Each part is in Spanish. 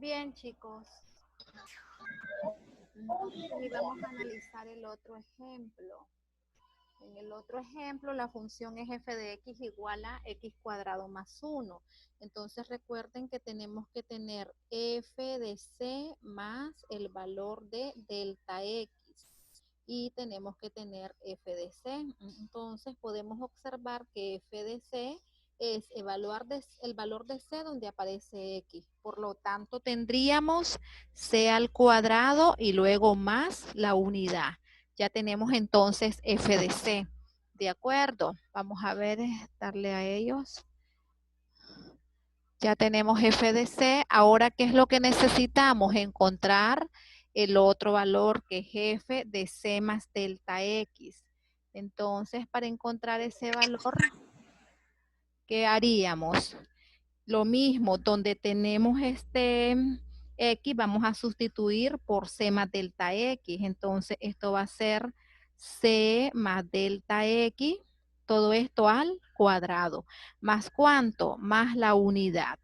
Bien, chicos. Entonces, hoy vamos a analizar el otro ejemplo. En el otro ejemplo, la función es f de x igual a x cuadrado más 1. Entonces, recuerden que tenemos que tener f de c más el valor de delta x. Y tenemos que tener f de c. Entonces, podemos observar que f de c es evaluar el valor de c donde aparece x. Por lo tanto, tendríamos c al cuadrado y luego más la unidad. Ya tenemos entonces f de c. ¿De acuerdo? Vamos a ver, darle a ellos. Ya tenemos f de c. Ahora, ¿qué es lo que necesitamos? Encontrar el otro valor que es f de c más delta x. Entonces, para encontrar ese valor, ¿qué haríamos? Lo mismo, donde tenemos este x, vamos a sustituir por c más delta x. Entonces, esto va a ser c más delta x, todo esto al cuadrado. ¿Más cuánto? Más la unidad.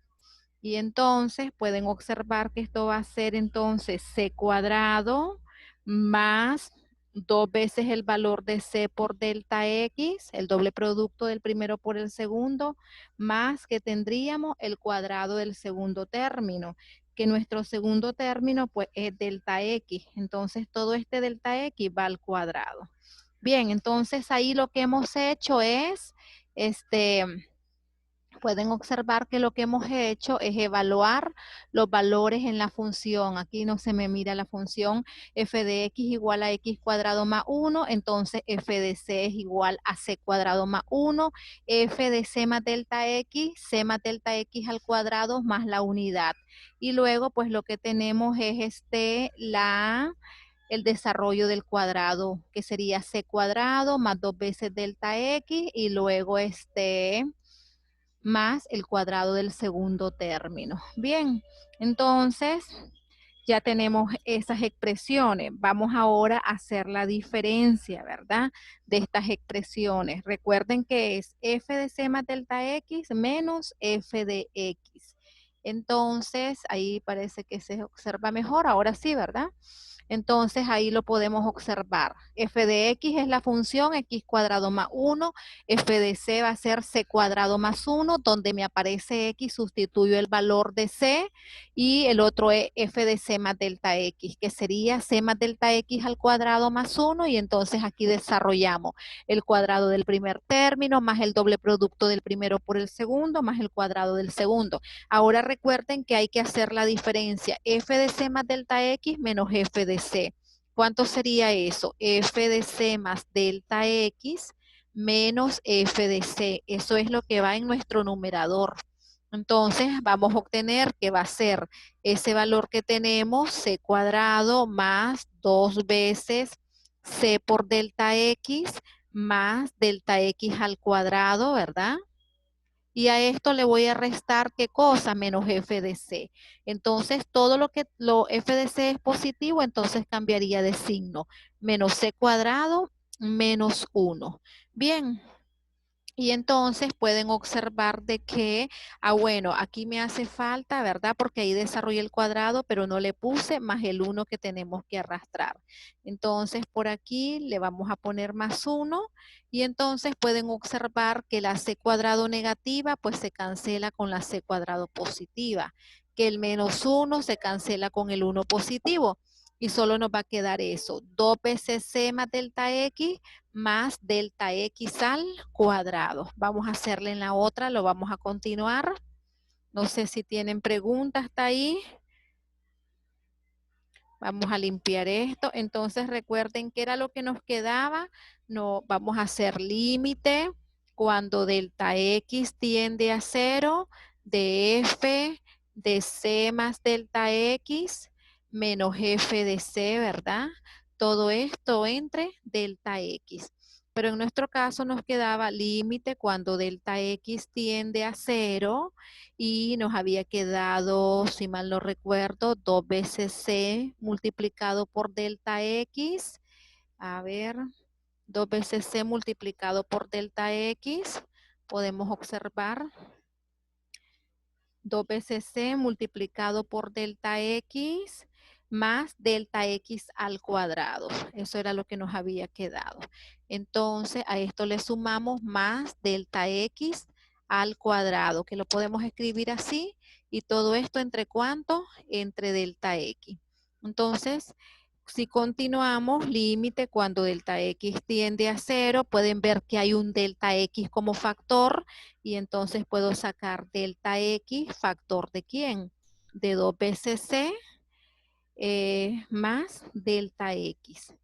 Y entonces pueden observar que esto va a ser entonces c cuadrado más 2 veces el valor de c por delta x, el doble producto del primero por el segundo, más que tendríamos el cuadrado del segundo término, que nuestro segundo término pues es delta x. Entonces todo este delta x va al cuadrado. Bien, entonces ahí lo que hemos hecho es pueden observar que lo que hemos hecho es evaluar los valores en la función. Aquí no se me mira la función f de x igual a x cuadrado más 1, entonces f de c es igual a c cuadrado más 1, f de c más delta x, c más delta x al cuadrado más la unidad. Y luego pues lo que tenemos es el desarrollo del cuadrado, que sería c cuadrado más 2 veces delta x y luego más el cuadrado del segundo término. Bien, entonces ya tenemos esas expresiones. Vamos ahora a hacer la diferencia, ¿verdad? De estas expresiones. Recuerden que es f de c más delta x menos f de x. Entonces, ahí parece que se observa mejor. Ahora sí, ¿verdad? Entonces ahí lo podemos observar. F de x es la función x cuadrado más 1. F de c va a ser c cuadrado más 1. Donde me aparece x sustituyo el valor de c. Y el otro es f de c más delta x, que sería c más delta x al cuadrado más 1. Y entonces aquí desarrollamos el cuadrado del primer término más el doble producto del primero por el segundo más el cuadrado del segundo. Ahora recuerden que hay que hacer la diferencia. F de c más delta x menos f de c. ¿Cuánto sería eso? F de c más delta x menos f de c. Eso es lo que va en nuestro numerador. Entonces vamos a obtener que va a ser ese valor que tenemos, c cuadrado más 2 veces c por delta x más delta x al cuadrado, ¿verdad? Y a esto le voy a restar, ¿qué cosa? Menos f de c. Entonces, todo lo que f de c es positivo, entonces cambiaría de signo. Menos c cuadrado menos 1. Bien. Y entonces pueden observar de que, bueno, aquí me hace falta, ¿verdad? Porque ahí desarrollé el cuadrado, pero no le puse más el 1 que tenemos que arrastrar. Entonces, por aquí le vamos a poner más 1 y entonces pueden observar que la c cuadrado negativa pues se cancela con la c cuadrado positiva, que el menos 1 se cancela con el 1 positivo y solo nos va a quedar eso, 2 veces c más delta x más delta x al cuadrado. Vamos a hacerle en la otra, lo vamos a continuar. No sé si tienen preguntas hasta ahí. Vamos a limpiar esto. Entonces recuerden que era lo que nos quedaba. No, vamos a hacer límite cuando delta x tiende a 0 de f de c más delta x menos f de c, ¿verdad? Todo esto entre delta x. Pero en nuestro caso nos quedaba límite cuando delta x tiende a 0 y nos había quedado, si mal no recuerdo, 2 veces c multiplicado por delta x. A ver, 2 veces c multiplicado por delta x. Podemos observar 2 veces C multiplicado por delta X más delta X al cuadrado. Eso era lo que nos había quedado. Entonces, a esto le sumamos más delta X al cuadrado, que lo podemos escribir así. Y todo esto ¿entre cuánto? Entre delta X. Entonces, si continuamos, límite cuando delta X tiende a 0, pueden ver que hay un delta X como factor y entonces puedo sacar delta X, factor ¿de quién? De 2 veces C más delta X.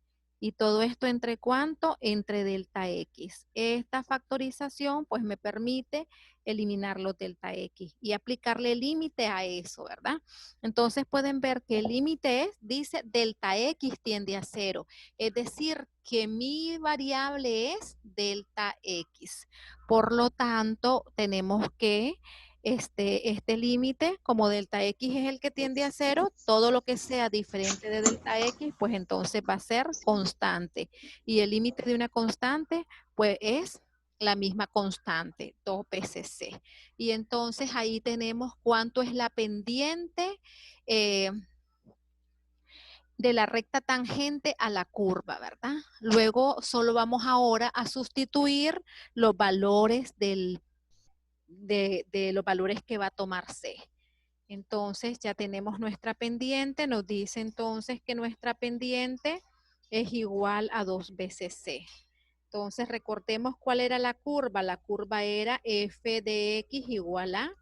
¿Y todo esto entre cuánto? Entre delta X. Esta factorización pues me permite eliminar los delta X y aplicarle el límite a eso, ¿verdad? Entonces pueden ver que el límite dice delta X tiende a 0. Es decir, que mi variable es delta X. Por lo tanto, tenemos que este límite, como delta X es el que tiende a 0, todo lo que sea diferente de delta X, pues entonces va a ser constante. Y el límite de una constante, pues es la misma constante, 2 veces C. Y entonces ahí tenemos cuánto es la pendiente de la recta tangente a la curva, ¿verdad? Luego solo vamos ahora a sustituir los valores de los valores que va a tomar C. Entonces ya tenemos nuestra pendiente, nos dice entonces que nuestra pendiente es igual a 2 veces C. Entonces recordemos cuál era la curva. La curva era f de x igual a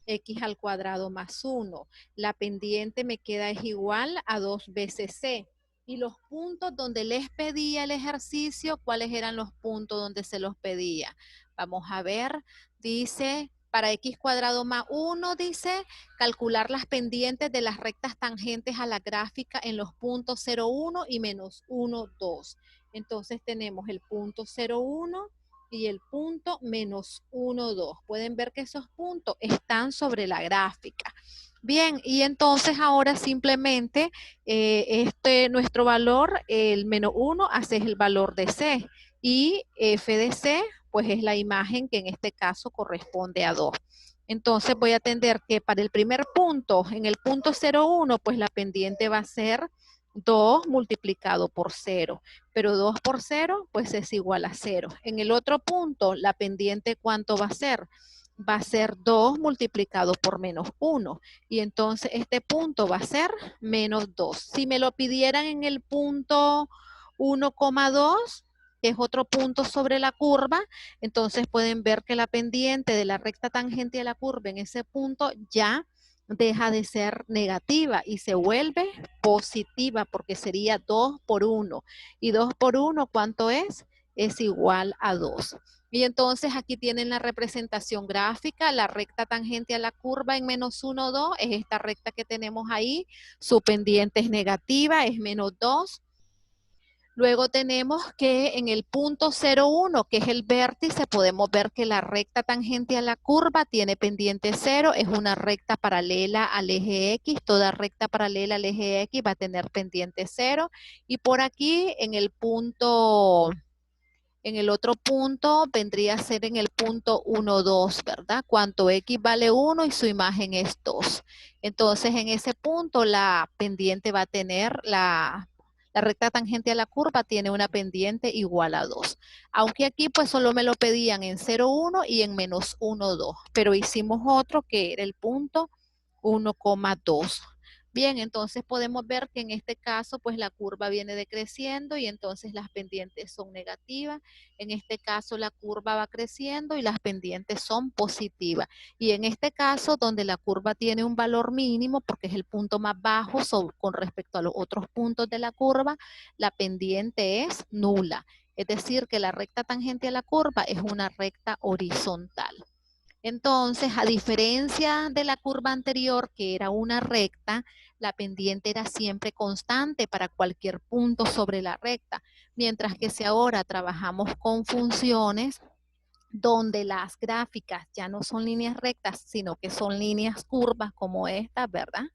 x al cuadrado más 1. La pendiente me queda es igual a 2 veces C. Y los puntos donde les pedía el ejercicio, ¿cuáles eran los puntos donde se los pedía? Vamos a ver, dice para x cuadrado más 1, dice calcular las pendientes de las rectas tangentes a la gráfica en los puntos 0,1 y menos 1, 2. Entonces tenemos el punto 0,1 y el punto menos 1, 2. Pueden ver que esos puntos están sobre la gráfica. Bien, y entonces ahora simplemente nuestro valor, el menos 1, hace el valor de C. Y f de C, pues es la imagen que en este caso corresponde a 2. Entonces voy a atender que para el primer punto, en el punto 0,1, pues la pendiente va a ser 2 multiplicado por 0. Pero 2 por 0, pues es igual a 0. En el otro punto, la pendiente, ¿cuánto va a ser? Va a ser 2 multiplicado por menos 1. Y entonces este punto va a ser menos 2. Si me lo pidieran en el punto 1,2, que es otro punto sobre la curva, entonces pueden ver que la pendiente de la recta tangente a la curva en ese punto ya deja de ser negativa y se vuelve positiva porque sería 2 por 1. Y 2 por 1, ¿cuánto es? Es igual a 2. Y entonces aquí tienen la representación gráfica, la recta tangente a la curva en menos 1, 2, es esta recta que tenemos ahí, su pendiente es negativa, es menos 2. Luego tenemos que en el punto 0,1, que es el vértice, podemos ver que la recta tangente a la curva tiene pendiente 0, es una recta paralela al eje X, toda recta paralela al eje X va a tener pendiente 0. Y por aquí en el punto, en el otro punto vendría a ser en el punto 1, 2, ¿verdad? Cuanto X vale 1 y su imagen es 2. Entonces en ese punto la pendiente va a tener la recta tangente a la curva tiene una pendiente igual a 2. Aunque aquí pues solo me lo pedían en 0,1 y en menos 1,2. Pero hicimos otro que era el punto 1,2. Bien, entonces podemos ver que en este caso pues la curva viene decreciendo y entonces las pendientes son negativas. En este caso la curva va creciendo y las pendientes son positivas. Y en este caso donde la curva tiene un valor mínimo porque es el punto más bajo con respecto a los otros puntos de la curva, la pendiente es nula. Es decir, que la recta tangente a la curva es una recta horizontal. Entonces, a diferencia de la curva anterior, que era una recta, la pendiente era siempre constante para cualquier punto sobre la recta, mientras que si ahora trabajamos con funciones donde las gráficas ya no son líneas rectas, sino que son líneas curvas como estas, ¿verdad?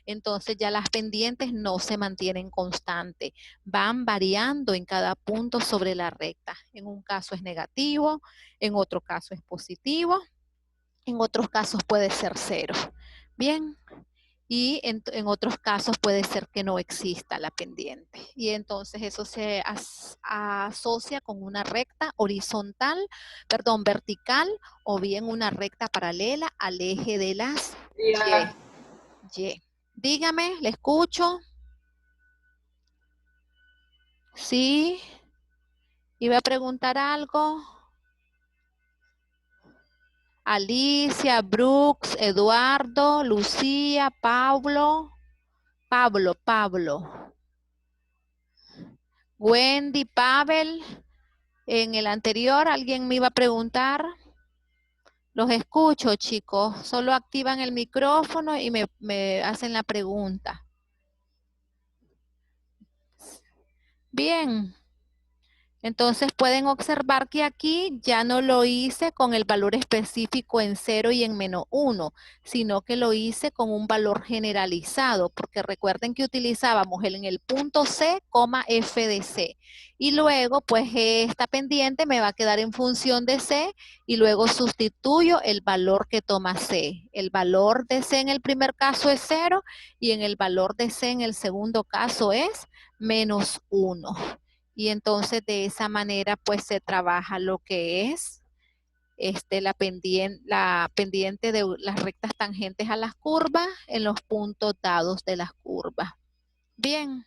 Entonces ya las pendientes no se mantienen constantes, van variando en cada punto sobre la recta. En un caso es negativo, en otro caso es positivo. En otros casos puede ser 0. Bien. Y en otros casos puede ser que no exista la pendiente. Y entonces eso se asocia con una recta horizontal, perdón, vertical, o bien una recta paralela al eje de las Ya. Y. Dígame, le escucho. Sí, iba a preguntar algo. Alicia, Brooks, Eduardo, Lucía, Pablo, Wendy, Pavel. En el anterior alguien me iba a preguntar. Los escucho, chicos. Solo activan el micrófono y me hacen la pregunta. Bien. Entonces pueden observar que aquí ya no lo hice con el valor específico en 0 y en -1, sino que lo hice con un valor generalizado, porque recuerden que utilizábamos en el punto C, f de C. Y luego, pues esta pendiente me va a quedar en función de C y luego sustituyo el valor que toma C. El valor de C en el primer caso es 0 y en el valor de C en el segundo caso es -1. Y entonces de esa manera pues se trabaja lo que es la pendiente de las rectas tangentes a las curvas en los puntos dados de las curvas. Bien,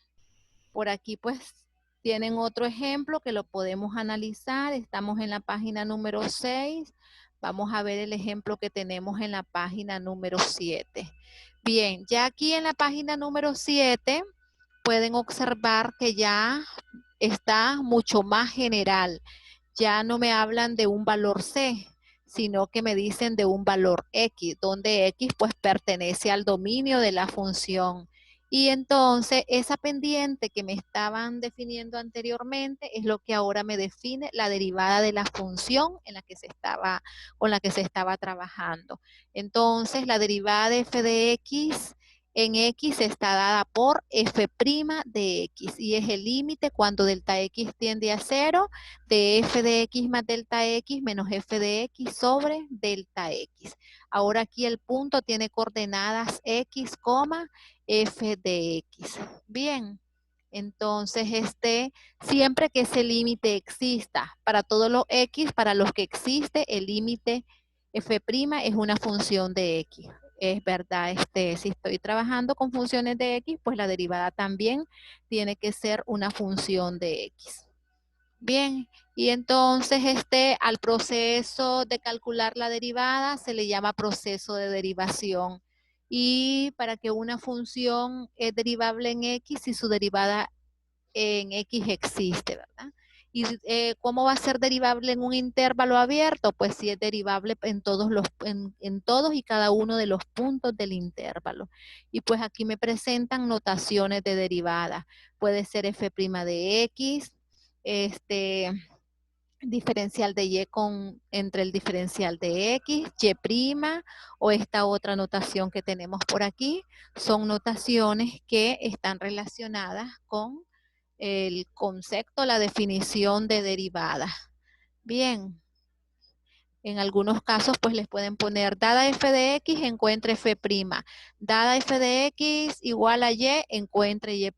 por aquí pues tienen otro ejemplo que lo podemos analizar. Estamos en la página número 6. Vamos a ver el ejemplo que tenemos en la página número 7. Bien, ya aquí en la página número 7 pueden observar que ya está mucho más general. Ya no me hablan de un valor C, sino que me dicen de un valor X, donde X pues pertenece al dominio de la función. Y entonces esa pendiente que me estaban definiendo anteriormente es lo que ahora me define la derivada de la función en la que con la que se estaba trabajando. Entonces la derivada de f de x en X está dada por f' de X y es el límite cuando delta X tiende a 0 de f de X más delta X menos f de X sobre delta X. Ahora aquí el punto tiene coordenadas X, f de X. Bien, entonces siempre que ese límite exista, para todos los X, para los que existe el límite f' es una función de X. Es verdad, si estoy trabajando con funciones de X, pues la derivada también tiene que ser una función de X. Bien, y entonces al proceso de calcular la derivada se le llama proceso de derivación. Y para que una función es derivable en X, si su derivada en X existe, ¿verdad? ¿Y cómo va a ser derivable en un intervalo abierto? Pues si es derivable en todos y cada uno de los puntos del intervalo. Y pues aquí me presentan notaciones de derivada. Puede ser f' de X, diferencial de Y entre el diferencial de X, Y', o esta otra notación que tenemos por aquí, son notaciones que están relacionadas con el concepto, la definición de derivada. Bien, en algunos casos, pues les pueden poner, dada f de x, encuentre f'. Dada f de x igual a y, encuentre y'.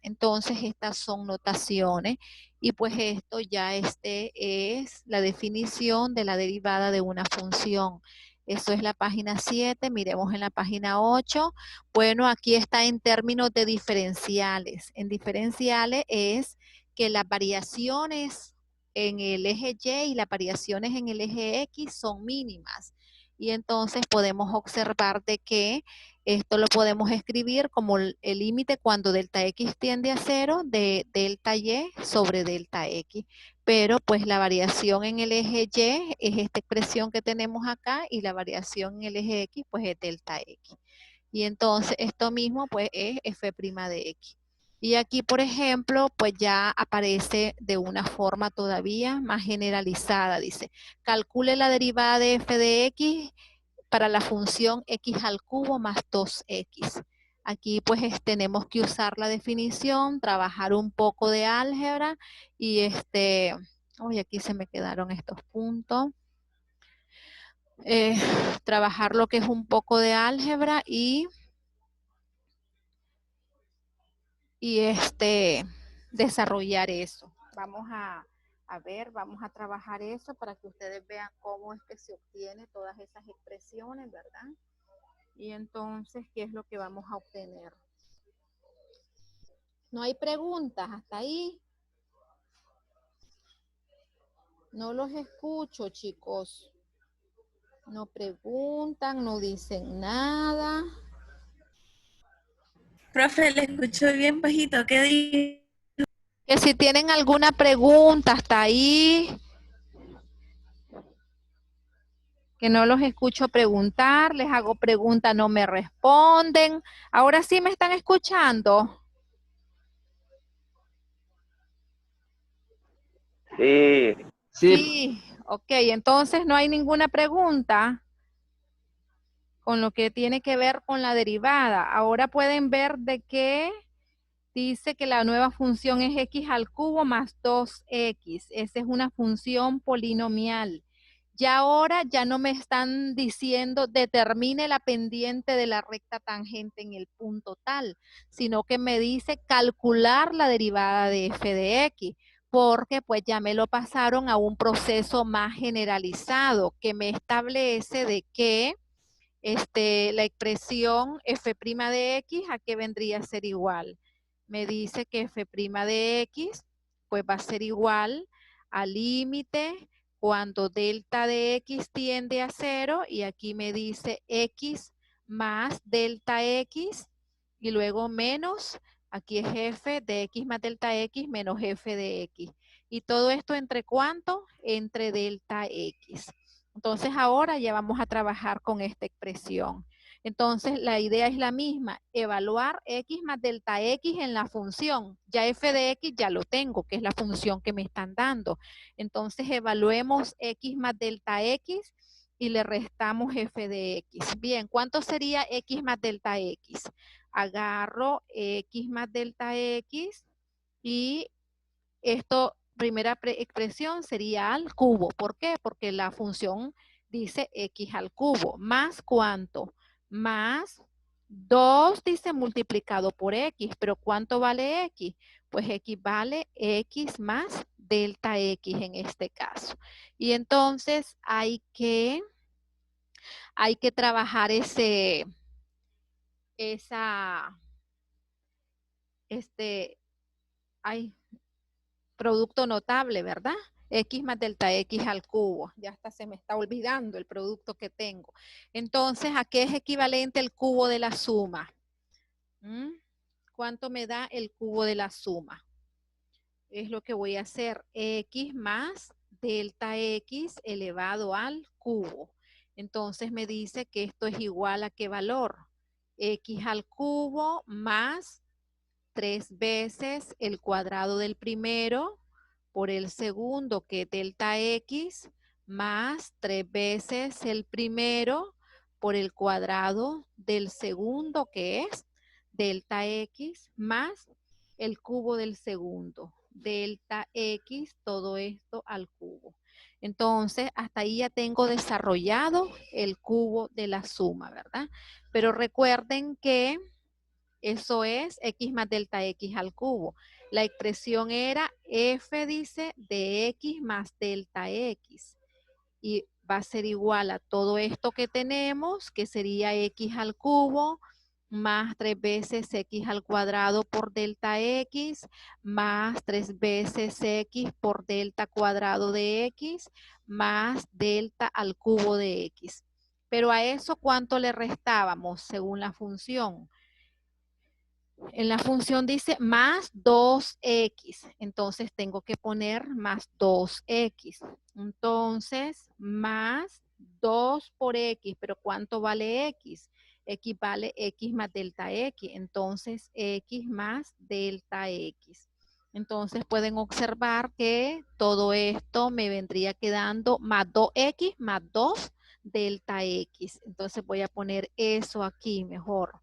Entonces, estas son notaciones y pues esto ya es la definición de la derivada de una función. Eso es la página 7, miremos en la página 8. Bueno, aquí está en términos de diferenciales. En diferenciales es que las variaciones en el eje Y y las variaciones en el eje X son mínimas. Y entonces podemos observar de que esto lo podemos escribir como el límite cuando delta X tiende a 0 de delta Y sobre delta X. Pero pues la variación en el eje Y es esta expresión que tenemos acá y la variación en el eje X pues es delta X. Y entonces esto mismo pues es f' de X. Y aquí, por ejemplo, pues ya aparece de una forma todavía más generalizada. Dice, calcule la derivada de f de x para la función x al cubo más 2x. Aquí pues tenemos que usar la definición, trabajar un poco de álgebra y aquí se me quedaron estos puntos. trabajar lo que es un poco de álgebra y desarrollar eso. Vamos a ver, vamos a trabajar eso para que ustedes vean cómo es que se obtiene todas esas expresiones, ¿verdad? Y entonces, ¿qué es lo que vamos a obtener? No hay preguntas hasta ahí. No los escucho, chicos. No preguntan, no dicen nada. Profe, le escucho bien bajito. ¿Qué dice? Que si tienen alguna pregunta hasta ahí, que no los escucho preguntar, les hago preguntas, no me responden. Ahora sí me están escuchando. Sí, Sí, ok, entonces no hay ninguna pregunta con lo que tiene que ver con la derivada. Ahora pueden ver de qué dice que la nueva función es x al cubo más 2x. Esa es una función polinomial. Ya ahora ya no me están diciendo determine la pendiente de la recta tangente en el punto tal, sino que me dice calcular la derivada de f de x, porque pues ya me lo pasaron a un proceso más generalizado que me establece de que la expresión f' de x, ¿a qué vendría a ser igual? Me dice que f' de x, pues va a ser igual al límite cuando delta de x tiende a 0, y aquí me dice x más delta x, y luego menos, aquí es f de x más delta x menos f de x. ¿Y todo esto entre cuánto? Entre delta x. Entonces ahora ya vamos a trabajar con esta expresión. Entonces la idea es la misma, evaluar x más delta x en la función. Ya f de x ya lo tengo, que es la función que me están dando. Entonces evaluemos x más delta x y le restamos f de x. Bien, ¿cuánto sería x más delta x? Agarro x más delta x y esto, primera expresión sería al cubo. ¿Por qué? Porque la función dice x al cubo. ¿Más cuánto? Más 2 dice multiplicado por x. ¿Pero cuánto vale x? Pues x vale x más delta x en este caso. Y entonces hay que trabajar este, producto notable, ¿verdad? X más delta X al cubo. Ya hasta se me está olvidando el producto que tengo. Entonces, ¿a qué es equivalente el cubo de la suma? ¿Mm? ¿Cuánto me da el cubo de la suma? Es lo que voy a hacer. X más delta X elevado al cubo. Entonces me dice que esto es igual a ¿qué valor? X al cubo más 3 veces el cuadrado del primero por el segundo, que es delta x, más 3 veces el primero por el cuadrado del segundo, que es delta x, más el cubo del segundo, delta x, todo esto al cubo. Entonces, hasta ahí ya tengo desarrollado el cubo de la suma, ¿verdad? Pero recuerden que eso es x más delta x al cubo. La expresión era f, dice, de x más delta x. Y va a ser igual a todo esto que tenemos, que sería x al cubo, más 3 veces x al cuadrado por delta x, más 3 veces x por delta cuadrado de x, más delta al cubo de x. Pero a eso, ¿cuánto le restábamos según la función? En la función dice más 2x, entonces tengo que poner más 2x. Entonces, más 2 por x, pero ¿cuánto vale x? X vale x más delta x, entonces x más delta x. Entonces pueden observar que todo esto me vendría quedando más 2x más 2 delta x. Entonces voy a poner eso aquí mejor,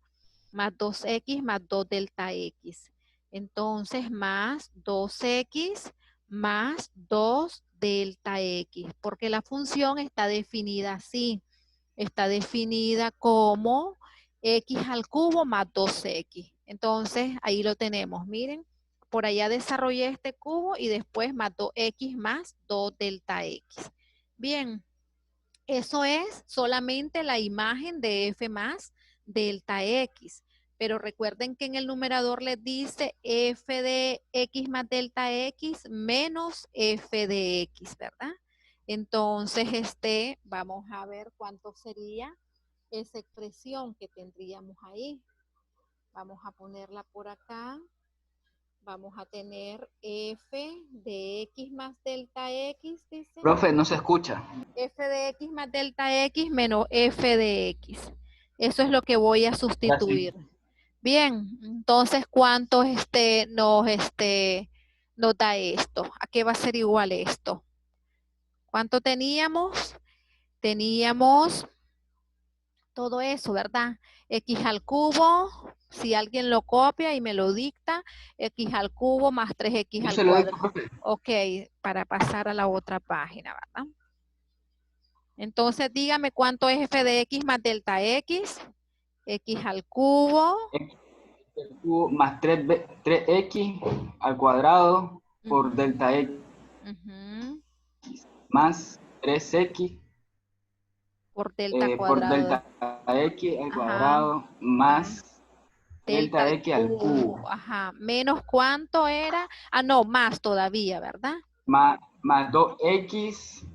más 2x más 2 delta x. Entonces, más 2x más 2 delta X, porque la función está definida así. Está definida como X al cubo más 2X. Entonces, ahí lo tenemos. Miren, por allá desarrollé este cubo y después más 2X más 2 delta X. Bien, eso es solamente la imagen de F más delta X. Pero recuerden que en el numerador les dice F de X más delta X menos F de X, ¿verdad? Entonces, vamos a ver cuánto sería esa expresión que tendríamos ahí. Vamos a ponerla por acá. Vamos a tener F de X más delta X, dice. Profe, no se escucha. F de X más delta X menos F de X. Eso es lo que voy a sustituir. Bien, entonces, ¿cuánto nos da esto? ¿A qué va a ser igual esto? ¿Cuánto teníamos? Teníamos todo eso, ¿verdad? X al cubo, si alguien lo copia y me lo dicta, X al cubo más 3X Yo al se lo dicto, cuadrado. profe. Ok, para pasar a la otra página, ¿verdad? Entonces, dígame cuánto es F de X más delta X. X al cubo. X al cubo más 3X al cuadrado por delta X más 3X por delta por cuadrado. delta X al Ajá. cuadrado más delta X al cubo. Ajá. Menos cuánto era. Ah, no, más todavía, ¿verdad? Más 2X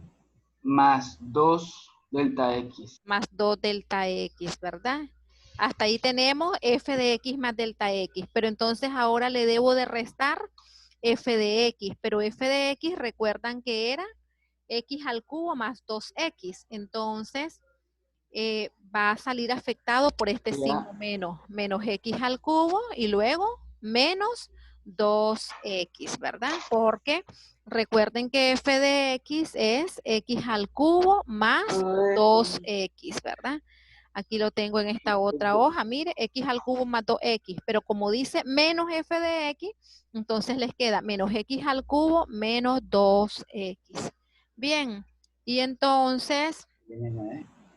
más 2 delta X. Más 2 delta X, ¿verdad? Hasta ahí tenemos F de X más delta X. Pero entonces ahora le debo de restar F de X. Pero F de X, recuerdan que era X al cubo más 2X. Entonces, va a salir afectado por este signo menos. Menos X al cubo y luego menos 2X, ¿verdad? Porque recuerden que F de X es X al cubo más 2X, ¿verdad? Aquí lo tengo en esta otra hoja. Mire, X al cubo más 2X. Pero como dice menos F de X, entonces les queda menos X al cubo menos 2X. Bien, y entonces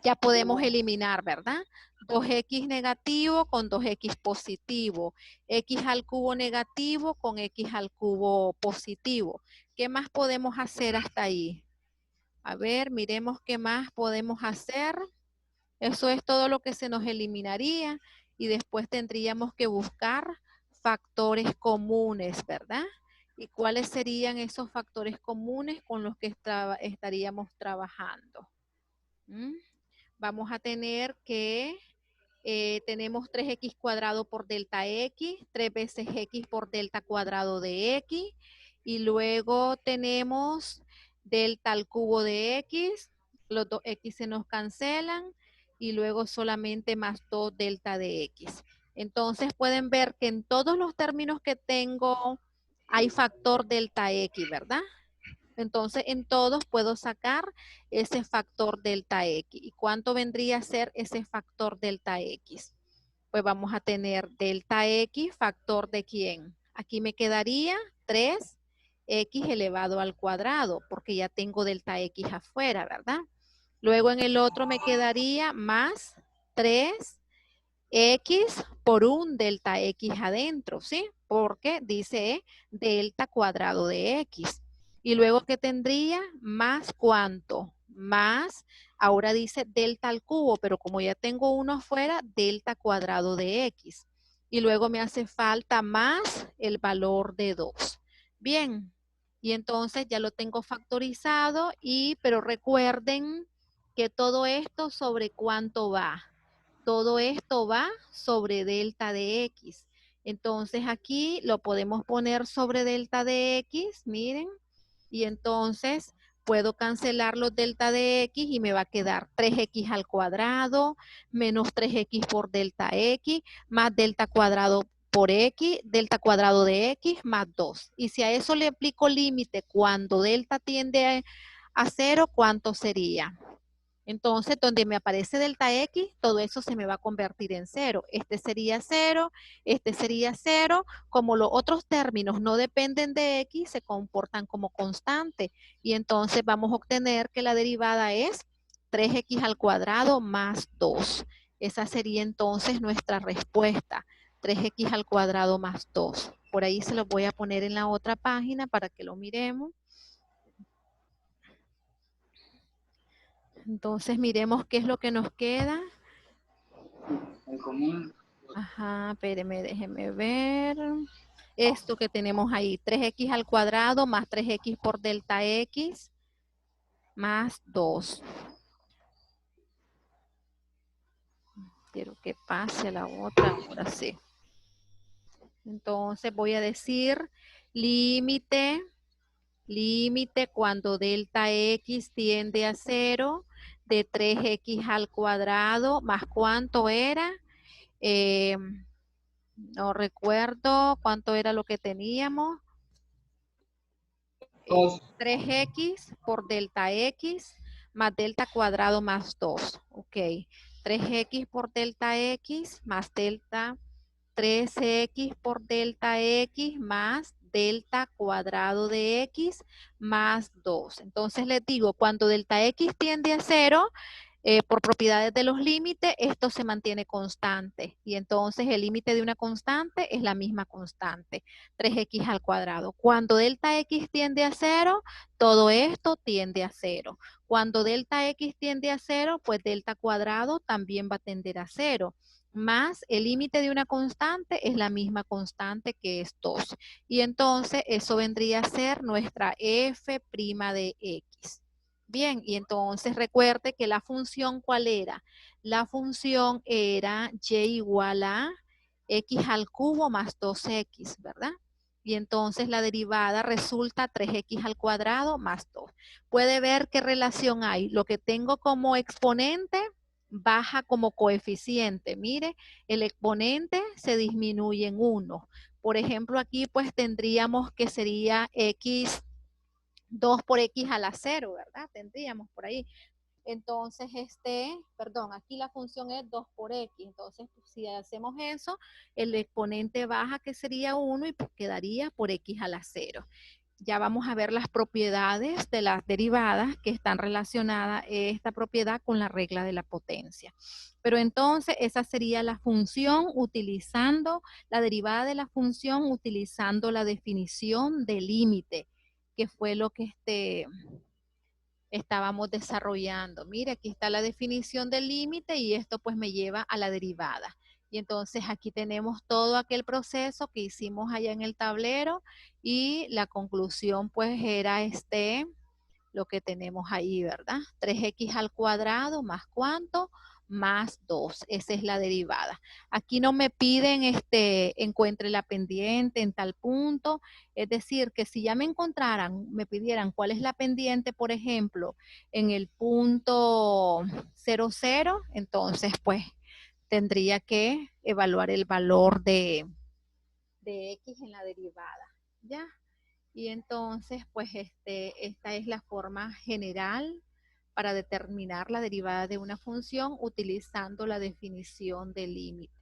ya podemos eliminar, ¿verdad? 2X negativo con 2X positivo. X al cubo negativo con X al cubo positivo. ¿Qué más podemos hacer hasta ahí? A ver, miremos qué más podemos hacer. Eso es todo lo que se nos eliminaría. Y después tendríamos que buscar factores comunes, ¿verdad? ¿Y cuáles serían esos factores comunes con los que estaríamos trabajando? Vamos a tener que tenemos 3x cuadrado por delta x, 3 veces x por delta cuadrado de x, y luego tenemos delta al cubo de x, los dos x se nos cancelan, y luego solamente más 2 delta de x. Entonces pueden ver que en todos los términos que tengo hay factor delta x, ¿verdad? Entonces, en todos puedo sacar ese factor delta X. ¿Y cuánto vendría a ser ese factor delta X? Pues vamos a tener delta X, factor de quién. Aquí me quedaría 3X elevado al cuadrado, porque ya tengo delta X afuera, ¿verdad? Luego en el otro me quedaría más 3X por un delta X adentro, ¿sí? Porque dice delta cuadrado de X. Y luego que tendría más cuánto, más, ahora dice delta al cubo, pero como ya tengo uno afuera, delta cuadrado de X. Y luego me hace falta más el valor de 2. Bien, y entonces ya lo tengo factorizado, pero recuerden que todo esto sobre cuánto va. Todo esto va sobre delta de X. Entonces aquí lo podemos poner sobre delta de X, miren, y entonces puedo cancelar los delta de X y me va a quedar 3X al cuadrado menos 3X por delta X más delta cuadrado por X, delta cuadrado de X más 2. Y si a eso le aplico límite cuando delta tiende a 0, ¿cuánto sería? Entonces, donde me aparece delta X, todo eso se me va a convertir en cero. Este sería cero, este sería cero. Como los otros términos no dependen de X, se comportan como constante. Y entonces vamos a obtener que la derivada es 3x al cuadrado más 2. Esa sería entonces nuestra respuesta. 3x al cuadrado más 2. Por ahí se lo voy a poner en la otra página para que lo miremos. Entonces miremos qué es lo que nos queda. En común. Ajá, espéreme, déjeme ver. Esto que tenemos ahí, 3x al cuadrado más 3x por delta x más 2. Quiero que pase a la otra, ahora sí. Entonces voy a decir límite cuando delta x tiende a 0 de 3x al cuadrado más ¿cuánto era? No recuerdo cuánto era lo que teníamos. 3x por delta x más delta cuadrado más 2. Ok. 3x por delta x más delta 3x por delta x más delta cuadrado de x más 2. Entonces les digo, cuando delta x tiende a 0, por propiedades de los límites, esto se mantiene constante. Y entonces el límite de una constante es la misma constante, 3x al cuadrado. Cuando delta x tiende a 0, todo esto tiende a 0. Cuando delta x tiende a 0, pues delta cuadrado también va a tender a 0. Más el límite de una constante es la misma constante que es 2. Y entonces eso vendría a ser nuestra f' de x. Bien, y entonces recuerde que la función, ¿cuál era? La función era y igual a x al cubo más 2x, ¿verdad? Y entonces la derivada resulta 3x al cuadrado más 2. Puede ver qué relación hay. Lo que tengo como exponente baja como coeficiente. Mire, el exponente se disminuye en 1. Por ejemplo, aquí pues tendríamos que sería x 2 por x a la 0, ¿verdad? Tendríamos por ahí. Entonces, perdón, aquí la función es 2 por x. Entonces, pues, si hacemos eso, el exponente baja, que sería 1, y pues quedaría por x a la 0. Ya vamos a ver las propiedades de las derivadas que están relacionadas esta propiedad con la regla de la potencia. Pero entonces esa sería la función utilizando la derivada de la función utilizando la definición de límite, que fue lo que estábamos desarrollando. Mire, aquí está la definición del límite y esto pues me lleva a la derivada. Y entonces aquí tenemos todo aquel proceso que hicimos allá en el tablero y la conclusión pues era lo que tenemos ahí, ¿verdad? 3x al cuadrado más ¿cuánto? Más 2. Esa es la derivada. Aquí no me piden encuentre la pendiente en tal punto. Es decir, que si ya me encontraran, me pidieran cuál es la pendiente, por ejemplo, en el punto 00, entonces pues tendría que evaluar el valor de x en la derivada. ¿Ya? Y entonces, pues esta es la forma general para determinar la derivada de una función utilizando la definición del límite.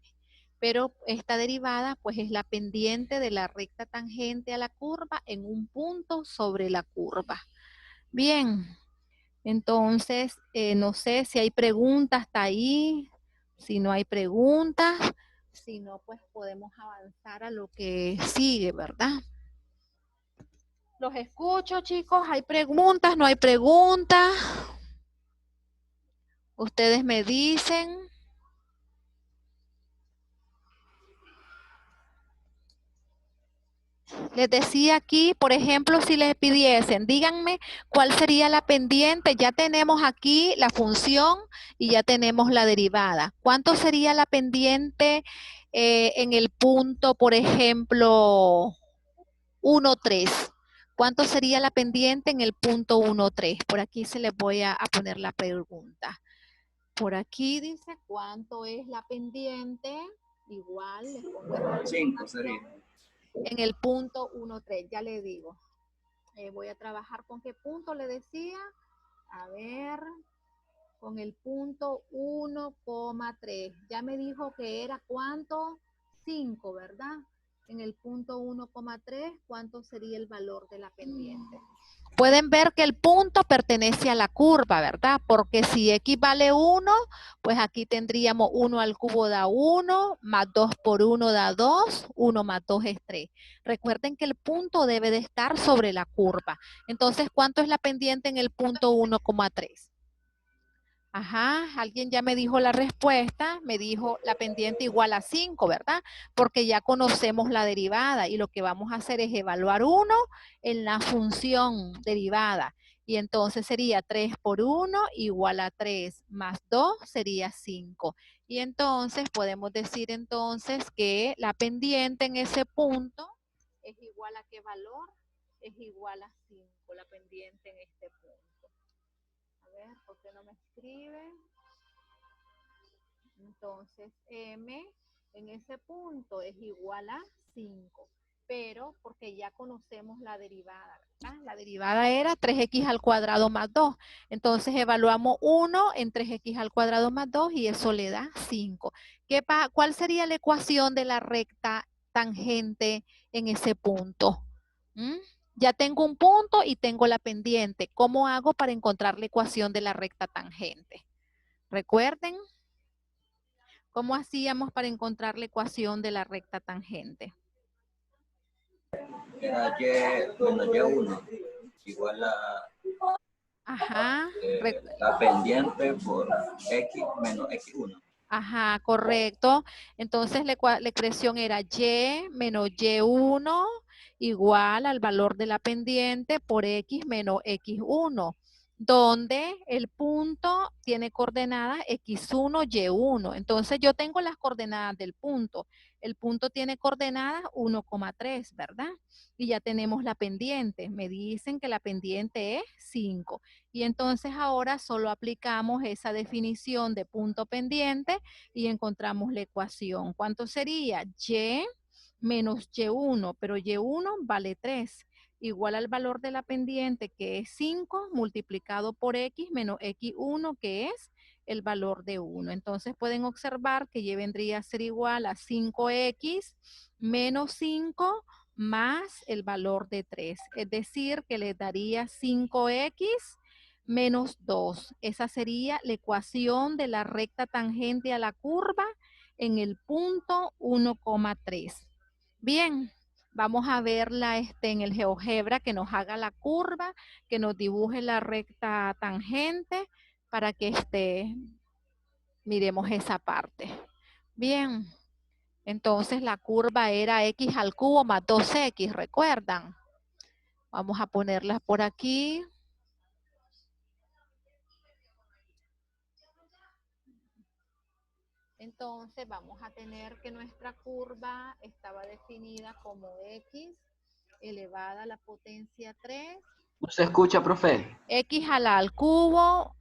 Pero esta derivada, pues es la pendiente de la recta tangente a la curva en un punto sobre la curva. Bien, entonces, no sé si hay preguntas hasta ahí. Si no hay preguntas, si no, pues podemos avanzar a lo que sigue, ¿verdad? Los escucho, chicos. ¿Hay preguntas? ¿No hay preguntas? Ustedes me dicen. Les decía aquí, por ejemplo, si les pidiesen, díganme cuál sería la pendiente. Ya tenemos aquí la función y ya tenemos la derivada. ¿Cuánto sería la pendiente en el punto, por ejemplo, 1, 3? ¿Cuánto sería la pendiente en el punto 1, 3? Por aquí se les voy a poner la pregunta. Por aquí dice cuánto es la pendiente. Igual les pongo 5 sería. en el punto 1,3. Ya le digo. Voy a trabajar con qué punto le decía. A ver. con el punto 1,3. Ya me dijo que era ¿cuánto? 5, ¿verdad? En el punto 1,3, ¿cuánto sería el valor de la pendiente? Pueden ver que el punto pertenece a la curva, ¿verdad? Porque si x vale 1, pues aquí tendríamos 1 al cubo da 1, más 2 por 1 da 2, 1 más 2 es 3. Recuerden que el punto debe de estar sobre la curva. Entonces, ¿cuánto es la pendiente en el punto 1,3? Ajá, alguien ya me dijo la respuesta, me dijo la pendiente igual a 5, ¿verdad? Porque ya conocemos la derivada y lo que vamos a hacer es evaluar 1 en la función derivada. Y entonces sería 3 por 1 igual a 3 más 2 sería 5. Y entonces podemos decir entonces que la pendiente en ese punto es igual a ¿qué valor? Es igual a 5, la pendiente en este punto. A ver, ¿por qué no me escribe? Entonces, M en ese punto es igual a 5. Pero porque ya conocemos la derivada, ¿verdad? La derivada era 3x al cuadrado más 2. Entonces, evaluamos 1 en 3x al cuadrado más 2 y eso le da 5. ¿Cuál sería la ecuación de la recta tangente en ese punto? ¿Mm? Ya tengo un punto y tengo la pendiente. ¿Cómo hago para encontrar la ecuación de la recta tangente? Recuerden, ¿cómo hacíamos para encontrar la ecuación de la recta tangente? Era y menos y1 igual a Ajá, la pendiente por x menos x1. ajá, correcto. Entonces la expresión era y menos y1 igual al valor de la pendiente por x menos x1, donde el punto tiene coordenadas x1, y1. Entonces yo tengo las coordenadas del punto. El punto tiene coordenadas 1,3, ¿verdad? Y ya tenemos la pendiente. Me dicen que la pendiente es 5. Y entonces ahora solo aplicamos esa definición de punto pendiente y encontramos la ecuación. ¿Cuánto sería? Y menos y1, pero y1 vale 3, igual al valor de la pendiente que es 5 multiplicado por x menos x1 que es el valor de 1. Entonces pueden observar que y vendría a ser igual a 5x menos 5 más el valor de 3. Es decir, que les daría 5x menos 2. Esa sería la ecuación de la recta tangente a la curva en el punto 1,3. Bien, vamos a verla en el GeoGebra, que nos haga la curva, que nos dibuje la recta tangente para que miremos esa parte. Bien, entonces la curva era x al cubo más 2x, ¿recuerdan? Vamos a ponerlas por aquí. Entonces vamos a tener que nuestra curva estaba definida como x elevada a la potencia 3. ¿No se escucha, profe? X a la al cubo,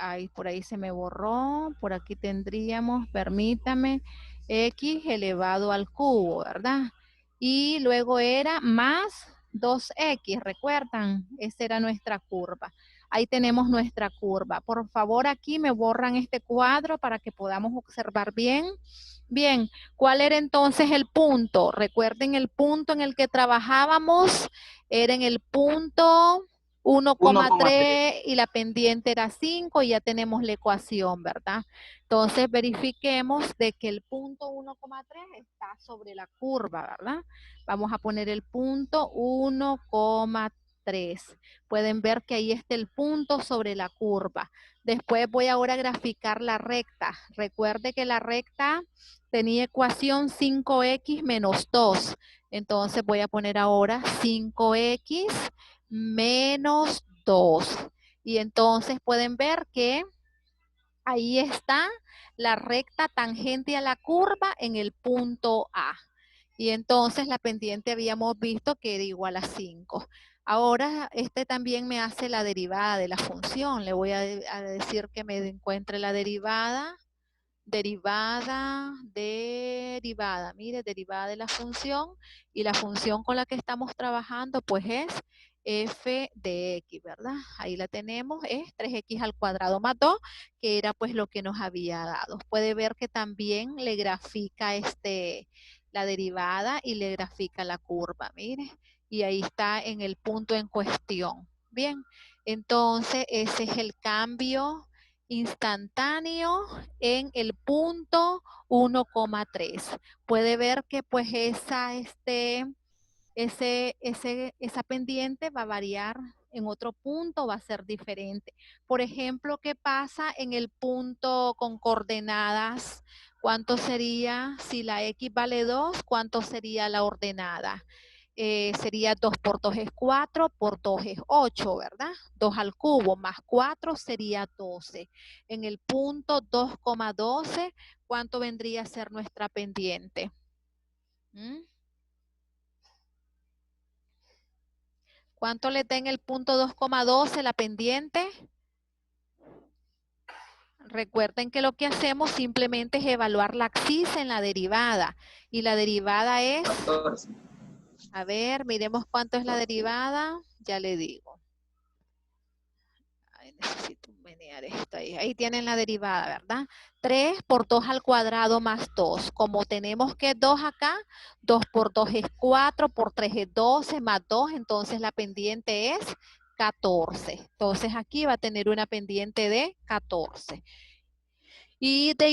ay, por ahí se me borró, por aquí tendríamos, permítame, x elevado al cubo, ¿verdad? Y luego era más 2x, ¿recuerdan? Esa era nuestra curva. Ahí tenemos nuestra curva. Por favor, aquí me borran este cuadro para que podamos observar bien. Bien, ¿cuál era entonces el punto? Recuerden el punto en el que trabajábamos, era en el punto 1,3. 1,3 y la pendiente era 5 y ya tenemos la ecuación, ¿verdad? Entonces verifiquemos de que el punto 1,3 está sobre la curva, ¿verdad? Vamos a poner el punto 1,3. Pueden ver que ahí está el punto sobre la curva. Después voy ahora a graficar la recta. Recuerde que la recta tenía ecuación 5x menos 2. Entonces voy a poner ahora 5x menos 2. Y entonces pueden ver que ahí está la recta tangente a la curva en el punto A. Y entonces la pendiente habíamos visto que era igual a 5. Ahora también me hace la derivada de la función. Le voy a decir que me encuentre la derivada. Derivada, mire, derivada de la función, y la función con la que estamos trabajando pues es f de x, ¿verdad? Ahí la tenemos, es 3x al cuadrado más 2, que era pues lo que nos había dado. Puede ver que también le grafica la derivada y le grafica la curva, mire. Y ahí está en el punto en cuestión. Bien, entonces ese es el cambio instantáneo en el punto 1,3. Puede ver que pues esa pendiente va a variar en otro punto, va a ser diferente. Por ejemplo, ¿qué pasa en el punto con coordenadas? ¿Cuánto sería si la x vale 2? ¿Cuánto sería la ordenada? Sería 2 por 2 es 4, por 2 es 8, ¿verdad? 2 al cubo más 4 sería 12. En el punto 2,12, ¿cuánto vendría a ser nuestra pendiente? ¿Cuánto le da en el punto 2,12 la pendiente? Recuerden que lo que hacemos simplemente es evaluar la axis en la derivada. Y la derivada es, 14. a ver, miremos cuánto es la derivada. Ya le digo. Ay, necesito menear esto ahí. Ahí tienen la derivada, ¿verdad? 3 por 2 al cuadrado más 2. Como tenemos que 2 acá, 2 por 2 es 4, por 3 es 12, más 2, entonces la pendiente es 14. Entonces aquí va a tener una pendiente de 14. Y de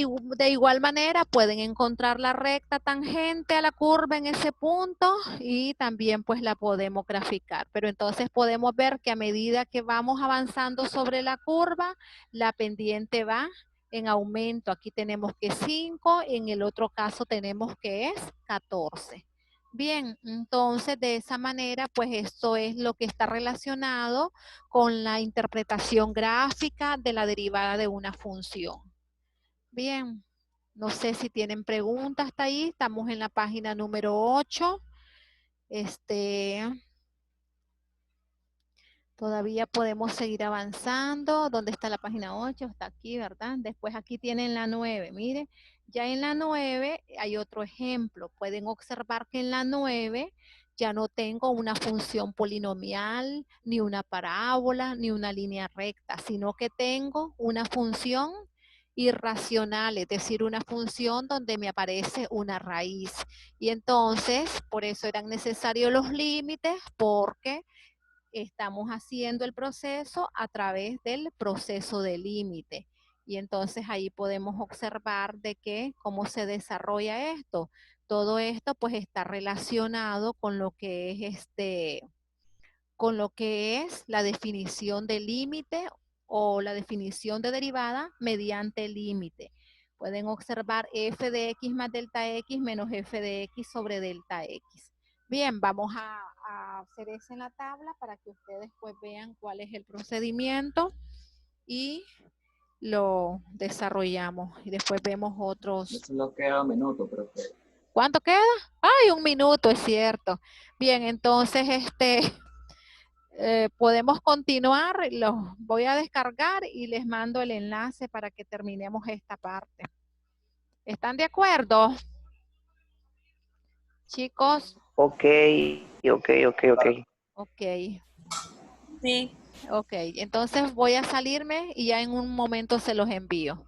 igual manera pueden encontrar la recta tangente a la curva en ese punto y también pues la podemos graficar. Pero entonces podemos ver que a medida que vamos avanzando sobre la curva, la pendiente va en aumento. Aquí tenemos que 5, en el otro caso tenemos que es 14. Bien, entonces de esa manera pues esto es lo que está relacionado con la interpretación gráfica de la derivada de una función. Bien, no sé si tienen preguntas hasta ahí. Estamos en la página número 8. Todavía podemos seguir avanzando. ¿Dónde está la página 8? Está aquí, ¿verdad? Después aquí tienen la 9. Mire, ya en la 9 hay otro ejemplo. Pueden observar que en la 9 ya no tengo una función polinomial, ni una parábola, ni una línea recta, sino que tengo una función irracional, es decir, una función donde me aparece una raíz. Y entonces, por eso eran necesarios los límites, porque estamos haciendo el proceso a través del proceso de límite. Y entonces ahí podemos observar de que cómo se desarrolla esto. Todo esto pues está relacionado con lo que es la definición de límite o la definición de derivada mediante límite. Pueden observar f de x más delta x menos f de x sobre delta x. Bien, vamos a hacer eso en la tabla para que ustedes pues vean cuál es el procedimiento y lo desarrollamos. Y después vemos otros. Eso lo queda un minuto, profe. ¿Cuánto queda? ¡Ay, un minuto! Es cierto. Bien, entonces podemos continuar, los voy a descargar y les mando el enlace para que terminemos esta parte. ¿Están de acuerdo? Chicos. Ok. Ok. Sí. Ok, entonces voy a salirme y ya en un momento se los envío.